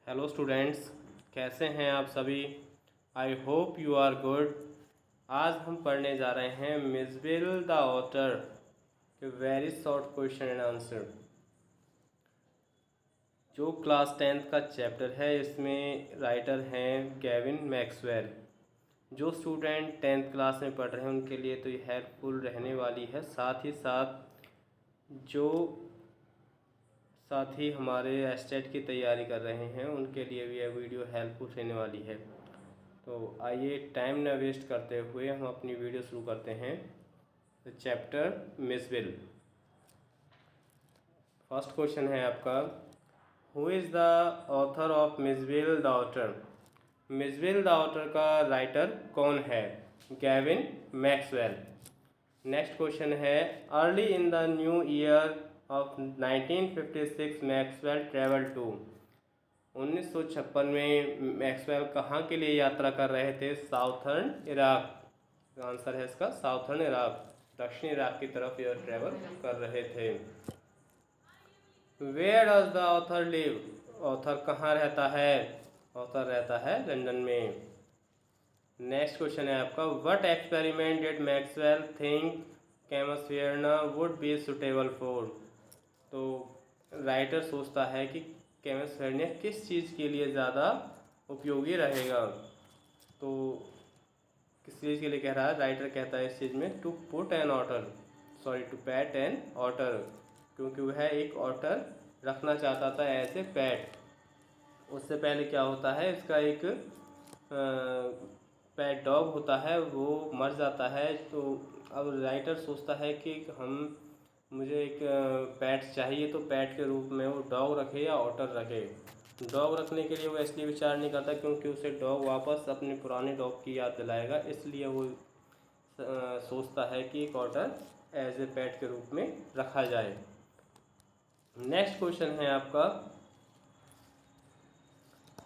Hello students, कैसे हैं आप सभी। I hope you are good. आज हम पढ़ने जा रहे हैं मिसविल द ऑथर के very short question and answer. जो क्लास 10th का चैप्टर है इसमें राइटर हैं गेविन मैक्सवेल। जो स्टूडेंट 10th क्लास में पढ़ रहे हैं उनके लिए तो ये हेल्पफुल रहने वाली है। साथ ही हमारे एस्टेट की तैयारी कर रहे हैं उनके लिए भी यह वीडियो हेल्पफुल रहने वाली है। तो आइए टाइम न वेस्ट करते हुए हम अपनी वीडियो शुरू करते हैं। चैप्टर मिसविल। फर्स्ट क्वेश्चन है आपका, who is the author of Mijbil the author. Mijbil the author का राइटर कौन है? Gavin Maxwell. नेक्स्ट क्वेश्चन है, early in the new year of 1956 Maxwell travel to. 1956 में मैक्सवेल कहाँ के लिए यात्रा कर रहे थे? Southern Iraq. आंसर है इसका साउथर्न इराक, दक्षिण इराक की तरफ यह ट्रेवल कर रहे थे। Where does the author live. Author कहाँ रहता है? ऑथर रहता है लंदन में। नेक्स्ट क्वेश्चन है आपका, what experiment did Maxwell think Camusfearna would be suitable for. तो राइटर सोचता है कि केमस्फेयर किस चीज़ के लिए ज़्यादा उपयोगी रहेगा। तो किस चीज़ के लिए कह रहा है? राइटर कहता है इस चीज़ में टू पैट एन ऑटर, क्योंकि वह एक ऑटर रखना चाहता था एज ए पैट। उससे पहले क्या होता है, इसका एक पैट डॉग होता है, वो मर जाता है। तो अब राइटर सोचता है कि मुझे एक पैट चाहिए, तो पैट के रूप में वो डॉग रखे या ऑटर रखे। डॉग रखने के लिए वो इसलिए विचार नहीं करता क्योंकि उसे डॉग वापस अपने पुराने डॉग की याद दिलाएगा, इसलिए वो सोचता है कि एक ऑटर एज ए पैट के रूप में रखा जाए। नेक्स्ट क्वेश्चन है आपका,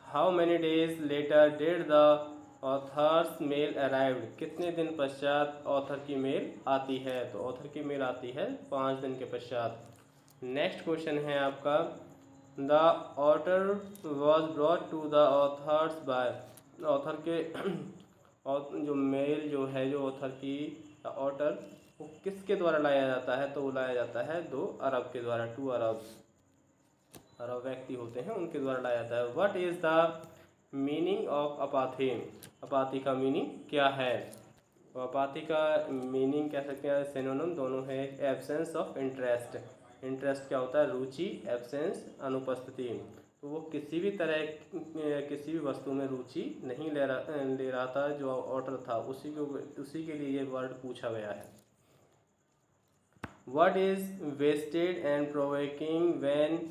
how many days later did the author's mail arrived. कितने दिन पश्चात ऑथर की मेल आती है? तो ऑथर की मेल आती है 5 दिन के पश्चात। नेक्स्ट क्वेश्चन है आपका, the author was brought to the author's by. Author के और जो मेल जो है, जो ऑथर की ऑथर, वो किसके द्वारा लाया जाता है? तो वो लाया जाता है 2 अरब के द्वारा। 2 अरब व्यक्ति होते हैं, उनके द्वारा लाया जाता है। What is the meaning of apathy. Apathy का मीनिंग क्या है? तो अपाथी का मीनिंग कह सकते हैं सिनोनिम दोनों है, एब्सेंस ऑफ इंटरेस्ट। इंटरेस्ट क्या होता है? रुचि, एब्सेंस अनुपस्थिति। तो वो किसी भी तरह किसी भी वस्तु में रुचि नहीं ले रहा था। जो ऑर्डर था उसी के लिए ये वर्ड पूछा गया है। What is wasted and provoking when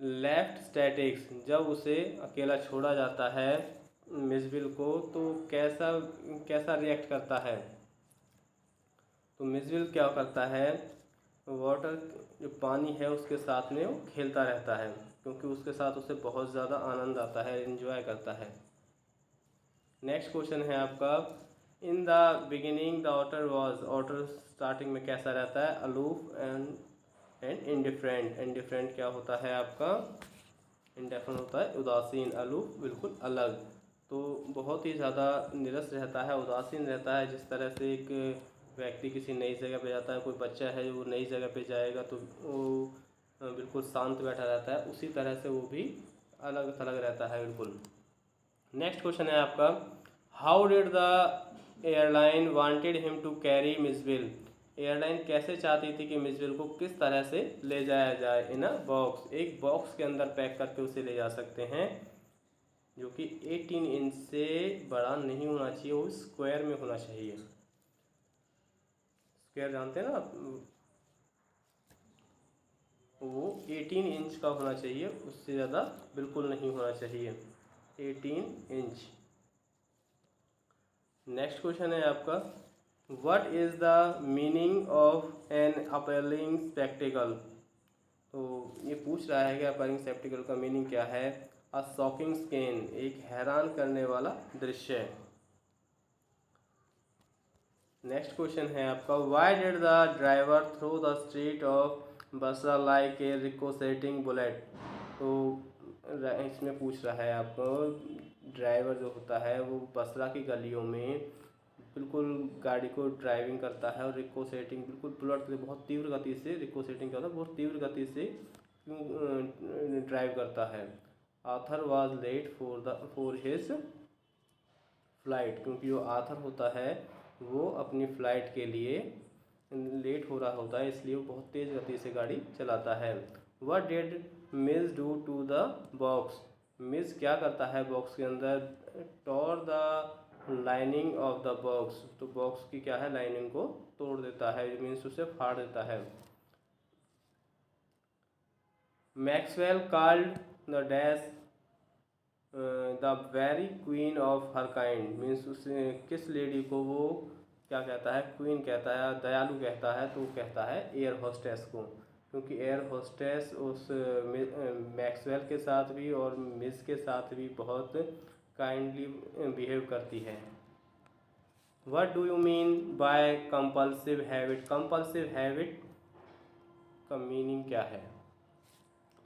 left statics. जब उसे अकेला छोड़ा जाता है मिसविल को, तो कैसा रिएक्ट करता है? तो मिसविल क्या करता है, वाटर जो पानी है उसके साथ में वो खेलता रहता है, क्योंकि उसके साथ उसे बहुत ज़्यादा आनंद आता है, एंजॉय करता है। नेक्स्ट क्वेश्चन है आपका, in the beginning the otter was. Otter starting में कैसा रहता है? Aloof and indifferent. इंडिफरेंट क्या होता है आपका? इंडिफरेंट होता है उदासीन, अलूफ बिल्कुल अलग। तो बहुत ही ज़्यादा निरस रहता है, उदासीन रहता है। जिस तरह से एक व्यक्ति किसी नई जगह पे जाता है, कोई बच्चा है वो नई जगह पे जाएगा तो वो बिल्कुल शांत बैठा रहता है, उसी तरह से वो भी अलग थलग रहता है बिल्कुल। नेक्स्ट क्वेश्चन है आपका, how did the airline wanted him to carry Mijbil. Airline कैसे चाहती थी कि मिसविल को किस तरह से ले जाया जाए? इन अ बॉक्स, एक बॉक्स के अंदर पैक करके उसे ले जा सकते हैं, जो कि 18 इंच से बड़ा नहीं होना चाहिए, वो स्क्वायर में होना चाहिए। स्क्वायर जानते हैं ना आप, वो 18 इंच का होना चाहिए, उससे ज़्यादा बिल्कुल नहीं होना चाहिए, 18 इंच। नेक्स्ट क्वेश्चन है आपका, what is the meaning of an appealing spectacle. तो ये पूछ रहा है कि अपीलिंग स्पेक्टिकल का मीनिंग क्या है? अ शॉकिंग स्केन, एक हैरान करने वाला दृश्य। नेक्स्ट क्वेश्चन है आपका, why did the driver throw the street of Basra like a ricocheting bullet. तो इसमें पूछ रहा है आपको, ड्राइवर जो होता है वो बसरा की गलियों में बिल्कुल गाड़ी को ड्राइविंग करता है और रिकोसेटिंग बिल्कुल बुलेट बहुत तीव्र गति से, रिकोसेटिंग क्या होता है बहुत तीव्र गति से क्यों ड्राइव करता है। Author was late for his flight, क्योंकि जो आर्थर होता है वो अपनी फ़्लाइट के लिए लेट हो रहा होता है, इसलिए वो बहुत तेज़ गति से गाड़ी चलाता है। What did Mij do to the box, Mij क्या करता है बॉक्स के अंदर, tore the lining of the box, तो बॉक्स की क्या है लाइनिंग को तोड़ देता है, मीन्स उसे फाड़ देता है। Maxwell called the dash the very queen of her kind, means उसे किस लेडी को वो क्या कहता है, क्वीन कहता है, दयालु कहता है, तो वो कहता है एयर होस्टेस को, क्योंकि एयर होस्टेस उस मैक्सवेल के साथ भी और मिस के साथ भी बहुत काइंडली बिहेव करती है। What do you mean by compulsive habit, compulsive habit का मीनिंग क्या है,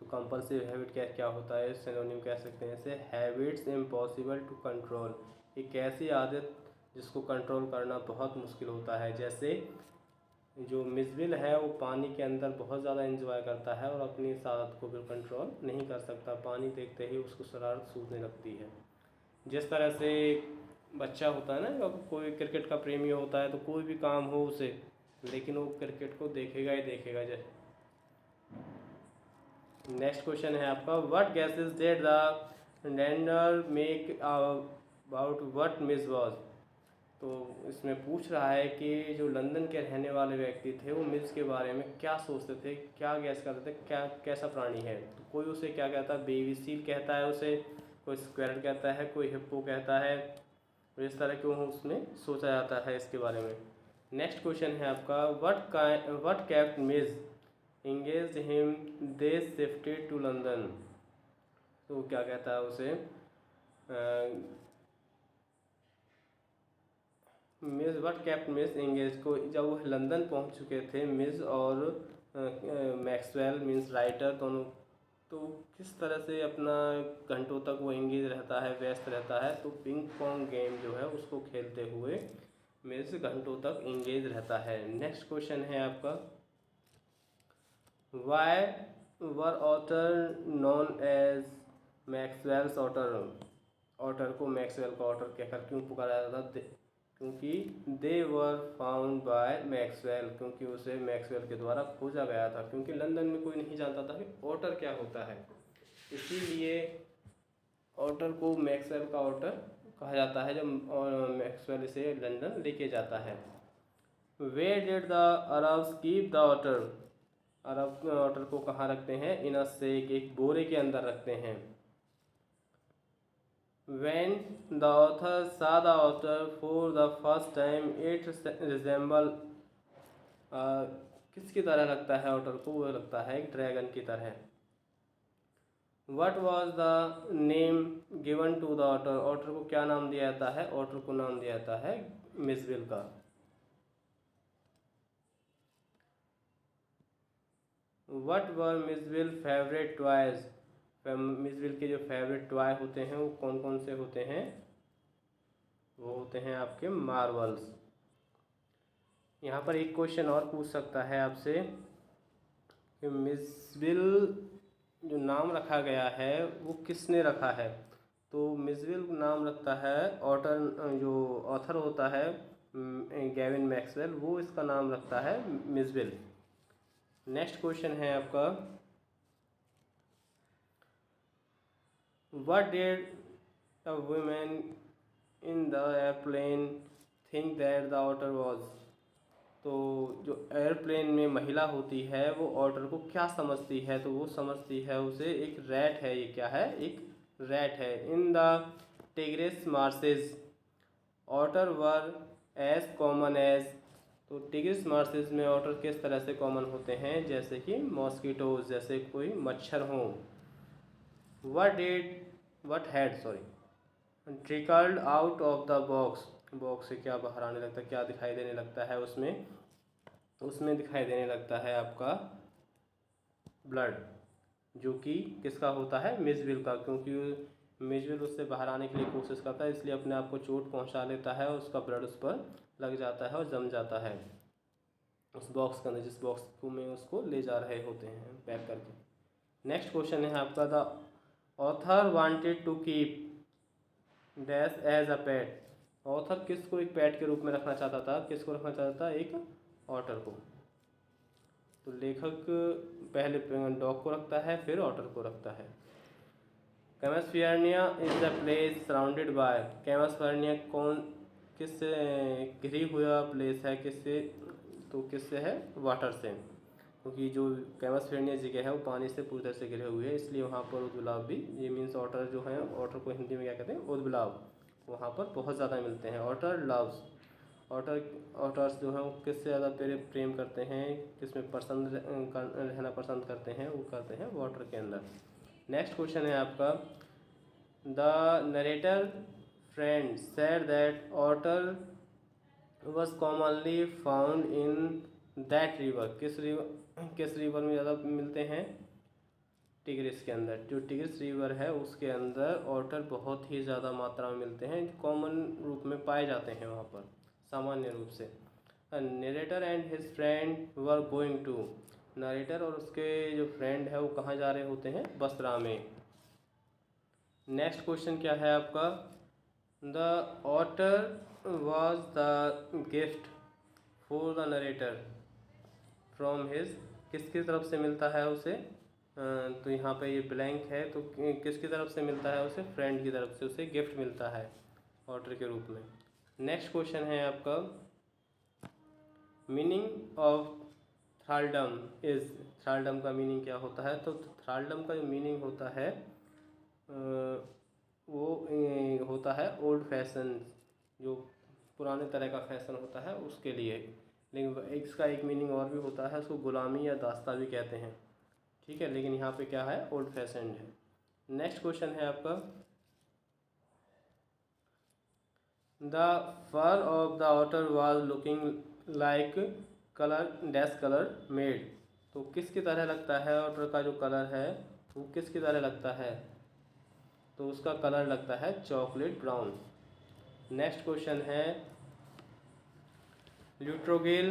तो कंपल्सिव हैबिट क्या क्या होता है, सिनोनिम कह सकते हैं इसे, हैबिट्स इम्पॉसिबल टू कंट्रोल, एक ऐसी आदत जिसको कंट्रोल करना बहुत मुश्किल होता है। जैसे जो मिसविल है वो पानी के अंदर बहुत ज़्यादा एंजॉय करता है और अपनी शरारत को भी कंट्रोल नहीं कर सकता, पानी देखते ही उसको शरारत सूझने लगती है। जिस तरह से बच्चा होता है ना, जब कोई क्रिकेट का प्रेमी होता है तो कोई भी काम हो उसे, लेकिन वो क्रिकेट को देखेगा ही देखेगा। जैसे नेक्स्ट क्वेश्चन है आपका, what gases did the lander make about what miss was, तो इसमें पूछ रहा है कि जो लंदन के रहने वाले व्यक्ति थे वो मिस के बारे में क्या सोचते थे, क्या गैस करते थे, क्या कैसा प्राणी है, तो कोई उसे क्या कहता है, बेबी सील कहता है उसे, कोई स्क्वेरल कहता है, कोई हिप्पो कहता है, तो इस तरह क्यों उसमें सोचा जाता है इसके बारे में। नेक्स्ट क्वेश्चन है आपका, what kept Mij engaged him they shifted to London, तो क्या कहता है उसे, Mij what kept Mij engage को, जब वो लंदन पहुंच चुके थे मिस और मैक्सवेल मीन्स राइटर दोनों, तो किस तरह से अपना घंटों तक वो एंगेज रहता है, व्यस्त रहता है, तो पिंग पोंग गेम जो है उसको खेलते हुए मिस घंटों तक एंगेज रहता है। नेक्स्ट क्वेश्चन है आपका, why were otter known as Maxwell's otter, otter को मैक्सवेल का ऑटर कहकर क्यों पुकारा जाता था, क्योंकि they were found by Maxwell, क्योंकि उसे मैक्सवेल के द्वारा खोजा गया था, क्योंकि लंदन में कोई नहीं जानता था कि ऑटर क्या होता है, इसीलिए ऑटर को मैक्सवेल का ऑटर कहा जाता है जब मैक्सवेल इसे लंदन लेके जाता है। Where did the Arabs keep the otter, Arab otter को कहाँ रखते हैं, इन अ सेक, एक बोरे के अंदर रखते हैं। When the author saw the otter for the first time, it resembled किसकी तरह लगता है ऑटर को, वो लगता है एक ड्रैगन की तरह। What was the name given to the otter, otter को क्या नाम दिया जाता है, ऑटर को नाम दिया जाता है मिसविल का। What were मिसविल फेवरेट टॉयज, मिसविल के जो फेवरेट टॉय होते हैं वो कौन कौन से होते हैं, वो होते हैं आपके मार्वल्स। यहाँ पर एक क्वेश्चन और पूछ सकता है आपसे कि मिसविल जो नाम रखा गया है वो किसने रखा है, तो मिसविल नाम रखता है ऑटर, जो ऑथर होता है गैविन मैक्सवेल, वो इसका नाम रखता है मिसविल। नेक्स्ट क्वेश्चन है आपका, What did a woman in the airplane think that the otter was, तो जो एयरप्लेन में महिला होती है वो ऑटर को क्या समझती है, तो वो समझती है उसे एक रैट है, ये क्या है, एक रैट है। In the Tigris marshes otter were as common as, तो टिग्रिस मार्सेस में ऑटर किस तरह से कॉमन होते हैं, जैसे कि मॉस्किटोज, जैसे कोई मच्छर हों। what had trickled out of the box, box से क्या बाहर आने लगता है, क्या दिखाई देने लगता है उसमें दिखाई देने लगता है आपका ब्लड। जो कि किसका होता है, मिसविल का, क्योंकि मिसविल उससे बाहर आने के लिए कोशिश करता है, इसलिए अपने आप को चोट पहुंचा लेता है और उसका ब्लड उस पर लग जाता है और जम जाता है उस बॉक्स के अंदर, जिस बॉक्स को में उसको ले जा रहे होते हैं पैक करके। नेक्स्ट क्वेश्चन है आपका, the author wanted to keep dash as a pet. Author किसको एक पेट के रूप में रखना चाहता था, किसको रखना चाहता था, एक ऑटर को। तो लेखक पहले डॉग को रखता है, फिर ऑटर को रखता है। Camusfearna is the place surrounded by. Camusfearna कौन किससे घिरी हुआ प्लेस है, किससे, तो किससे है, वाटर से, क्योंकि जो कैमस्फेयर्निया जगह है वो पानी से पूरी तरह से घिरे हुए है, इसलिए वहाँ पर उद्बिलाव भी, ये मीन्स ऑटर जो है, ऑटर को हिंदी में क्या कहते हैं, उद्बिलाव, वहाँ पर बहुत ज़्यादा मिलते हैं। ऑटर लव्स, ऑटर्स जो हैं वो किससे ज़्यादा प्रेम करते हैं, किसमें पसंद रहना पसंद करते हैं, वो करते हैं वाटर के अंदर। नेक्स्ट क्वेश्चन है आपका, the narrator friend said that otter was commonly found in that river. किस रिवर में ज़्यादा मिलते हैं, टिग्रिस के अंदर। जो टिग्रिस रिवर है उसके अंदर ऑटर बहुत ही ज़्यादा मात्रा में मिलते हैं, कॉमन रूप में पाए जाते हैं वहाँ पर, सामान्य रूप से। Narrator and his friend were going to. Narrator और उसके जो फ्रेंड है वो कहाँ जा रहे होते हैं, बसरा में। नेक्स्ट क्वेश्चन क्या है आपका, the otter was the gift for the narrator from his. किसकी तरफ से मिलता है उसे, तो यहाँ पे ये ब्लैंक है, तो किसकी तरफ से मिलता है उसे, फ्रेंड की तरफ से उसे गिफ्ट मिलता है ऑटर के रूप में। नेक्स्ट क्वेश्चन है आपका, मीनिंग ऑफ थ्रालडम इज। थ्रालडम का मीनिंग क्या होता है, तो थ्रालडम का जो मीनिंग होता है वो होता है ओल्ड फैशन, जो पुराने तरह का फैशन होता है उसके लिए। लेकिन इसका एक मीनिंग और भी होता है, उसको गुलामी या दास्ता भी कहते हैं, ठीक है, लेकिन यहाँ पे क्या है, ओल्ड फैशन है। नेक्स्ट क्वेश्चन है आपका, the fur of the otter was looking like colour dash colour made. तो किसकी तरह लगता है, ऑटर का जो कलर है वो किसकी तरह लगता है, तो उसका कलर लगता है चॉकलेट ब्राउन। नेक्स्ट क्वेश्चन है, ल्यूट्रोगेल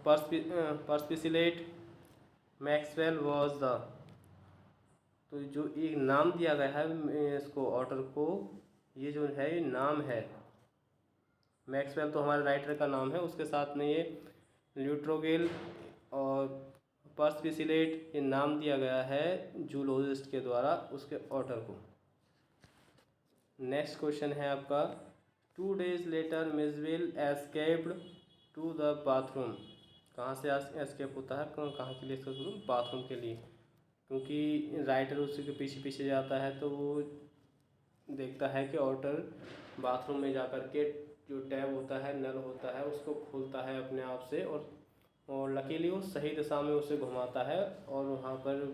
पर्सपिसिलेट मैक्सवेल वॉज द। तो जो एक नाम दिया गया है इसको ऑटर को, ये जो है ये नाम है, मैक्सवेल तो हमारे राइटर का नाम है, उसके साथ में ये ल्यूट्रोगेल और पर्सपिसिलेट ये नाम दिया गया है जूलॉजिस्ट के द्वारा उसके ऑटर को। नेक्स्ट क्वेश्चन है आपका, 2 days later Mijbil escaped to the bathroom. कहाँ से एस्केप होता है, कहाँ के लिए एस्केप होता है, बाथरूम के लिए, क्योंकि राइटर उसी के पीछे पीछे जाता है तो वो देखता है कि ऑटर बाथरूम में जाकर के जो टैब होता है, नल होता है, उसको खोलता है अपने आप से, और लकीली वो सही दिशा में उसे घुमाता है और वहाँ पर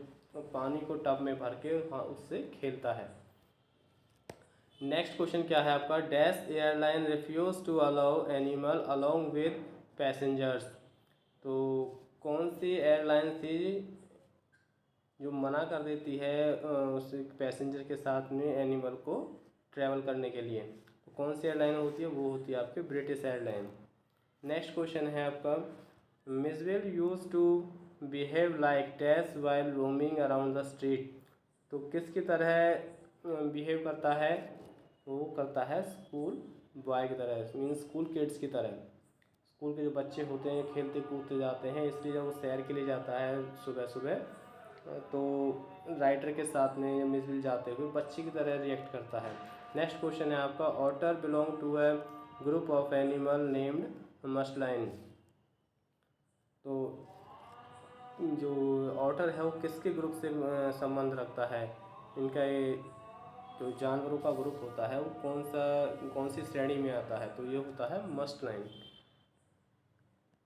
पानी को टब में भर के वहाँ उससे खेलता है। नेक्स्ट क्वेश्चन क्या है आपका, dash airline refuse to allow animal along with passengers. तो कौन सी एयरलाइन थी जो मना कर देती है उस पैसेंजर के साथ में एनिमल को ट्रैवल करने के लिए, तो कौन सी एयरलाइन होती है, वो होती है आपकी ब्रिटिश एयरलाइन। नेक्स्ट क्वेश्चन है आपका, Mijbil use to behave like dash while roaming around the street. तो किसकी तरह बिहेव करता है, वो करता है स्कूल बॉय की तरह, मीन्स स्कूल किड्स की तरह। स्कूल के जो बच्चे होते हैं खेलते कूदते जाते हैं, इसलिए जब वो सैर के लिए जाता है सुबह सुबह, तो राइटर के साथ में मिसविल जाते हुए बच्चे की तरह रिएक्ट करता है। नेक्स्ट क्वेश्चन है आपका, otter belong to a group of animal named musteline. तो जो ऑटर है वो किसके ग्रुप से संबंध रखता है, इनका ये जो जानवरों का ग्रुप होता है वो कौन सी श्रेणी में आता है, तो ये होता है मस्टलाइन।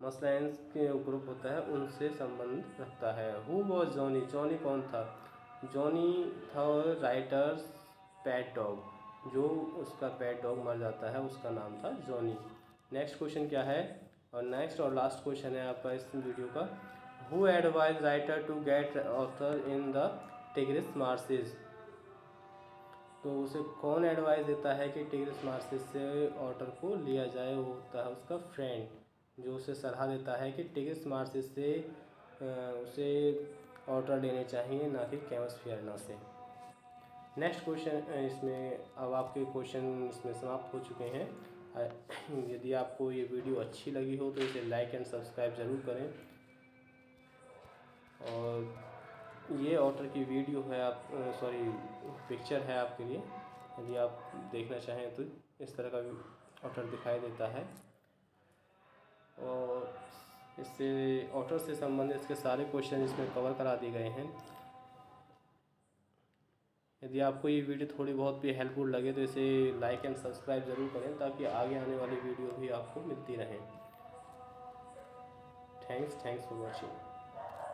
मस्टलाइन्स के ग्रुप होता है उनसे संबंध रखता है। हु वॉज जॉनी, जॉनी कौन था, जॉनी था राइटर्स पैट डॉग, जो उसका पैट डॉग मर जाता है उसका नाम था जॉनी। नेक्स्ट क्वेश्चन क्या है, और नेक्स्ट और लास्ट क्वेश्चन है आपका इस वीडियो का, who advise writer to get author in the Tigris marshes. तो उसे कौन एडवाइस देता है कि टिग्रिस मार्सेस से ऑटर को लिया जाए, वो होता है उसका फ्रेंड, जो उसे सलाह देता है कि टिग्रिस मार्सेस से उसे ऑटर लेने चाहिए, ना कि कैमस फियरना से। नेक्स्ट क्वेश्चन इसमें, अब आपके क्वेश्चन इसमें समाप्त हो चुके हैं। यदि आपको ये वीडियो अच्छी लगी हो तो इसे लाइक एंड सब्सक्राइब ज़रूर करें। और ये ऑटर की वीडियो है, आप सॉरी पिक्चर है आपके लिए, यदि आप देखना चाहें तो इस तरह का ऑटर दिखाई देता है। और इससे ऑटर से संबंधित इसके सारे क्वेश्चन इसमें कवर करा दिए गए हैं। यदि आपको ये वीडियो थोड़ी बहुत भी हेल्पफुल लगे तो इसे लाइक एंड सब्सक्राइब ज़रूर करें, ताकि आगे आने वाली वीडियो भी आपको मिलती रहें। Thanks for watching.